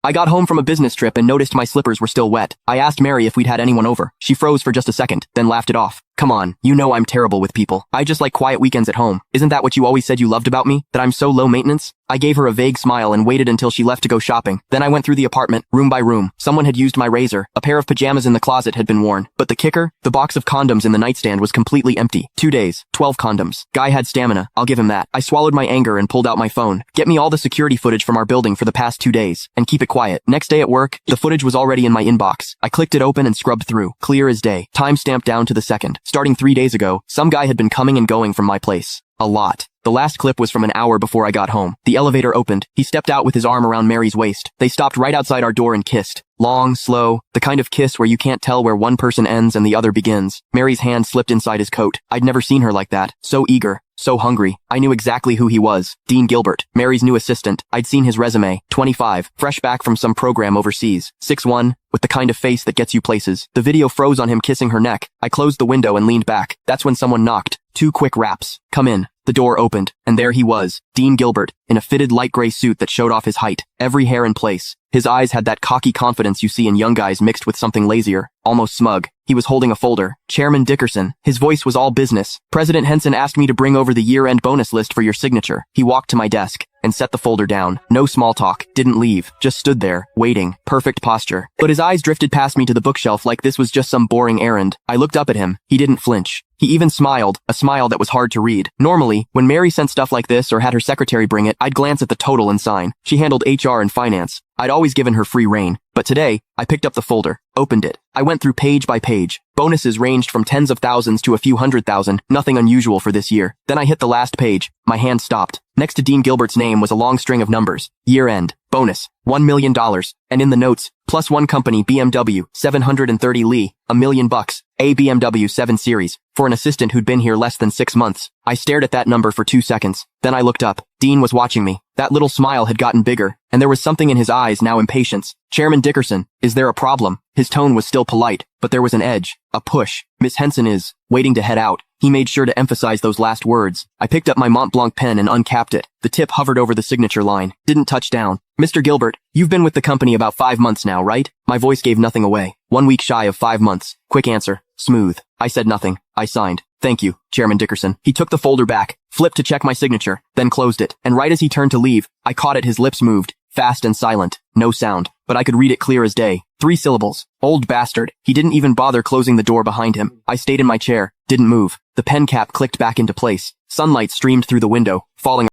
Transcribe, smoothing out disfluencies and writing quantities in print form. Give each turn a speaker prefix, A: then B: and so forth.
A: I got home from a business trip and noticed my slippers were still wet. I asked Mary if we'd had anyone over. She froze for just a second, then laughed it off. Come on, you know I'm terrible with people. I just like quiet weekends at home. Isn't that what you always said you loved about me? That I'm so low maintenance? I gave her a vague smile and waited until she left to go shopping. Then I went through the apartment, room by room. Someone had used my razor. A pair of pajamas in the closet had been worn. But the kicker? The box of condoms in the nightstand was completely empty. 2 days, 12 condoms. Guy had stamina, I'll give him that. I swallowed my anger and pulled out my phone. Get me all the security footage from our building for the past 2 days. And keep it quiet. Next day at work, the footage was already in my inbox. I clicked it open and scrubbed through. Clear as day. Time stamped down to the second. Starting 3 days ago, some guy had been coming and going from my place. A lot. The last clip was from an hour before I got home. The elevator opened. He stepped out with his arm around Mary's waist. They stopped right outside our door and kissed. Long, slow, the kind of kiss where you can't tell where one person ends and the other begins. Mary's hand slipped inside his coat. I'd never seen her like that. So eager. So hungry. I knew exactly who he was. Dean Gilbert, Mary's new assistant. I'd seen his resume. 25, fresh back from some program overseas. 6'1", with the kind of face that gets you places. The video froze on him kissing her neck. I closed the window and leaned back. That's when someone knocked. 2 quick raps. Come in. The door opened, and there he was, Dean Gilbert, in a fitted light gray suit that showed off his height, every hair in place. His eyes had that cocky confidence you see in young guys mixed with something lazier, almost smug. He was holding a folder. Chairman Dickerson. His voice was all business. President Henson asked me to bring over the year-end bonus list for your signature. He walked to my desk and set the folder down. No small talk. Didn't leave. Just stood there, waiting. Perfect posture. But his eyes drifted past me to the bookshelf like this was just some boring errand. I looked up at him. He didn't flinch. He even smiled, a smile that was hard to read. Normally, when Mary sent stuff like this or had her secretary bring it, I'd glance at the total and sign. She handled HR and finance. I'd always given her free rein. But today, I picked up the folder, opened it. I went through page by page. Bonuses ranged from tens of thousands to a few $100,000, nothing unusual for this year. Then I hit the last page. My hand stopped. Next to Dean Gilbert's name was a long string of numbers. Year-end. Bonus. $1 million. And in the notes, plus one company BMW, 730 Li, $1 million. A BMW 7 Series, for an assistant who'd been here less than 6 months. I stared at that number for 2 seconds. Then I looked up. Dean was watching me. That little smile had gotten bigger, and there was something in his eyes, now impatience. Chairman Dickerson, is there a problem? His tone was still polite, but there was an edge, a push. Miss Henson is waiting to head out. He made sure to emphasize those last words. I picked up my Mont Blanc pen and uncapped it. The tip hovered over the signature line. Didn't touch down. Mr. Gilbert, you've been with the company about 5 months now, right? My voice gave nothing away. 1 week shy of 5 months. Quick answer. Smooth. I said nothing. I signed. Thank you, Chairman Dickerson. He took the folder back, flipped to check my signature, then closed it. And right as he turned to leave, I caught it. His lips moved. Fast and silent. No sound. But I could read it clear as day. 3 syllables. Old bastard. He didn't even bother closing the door behind him. I stayed in my chair. Didn't move. The pen cap clicked back into place. Sunlight streamed through the window, falling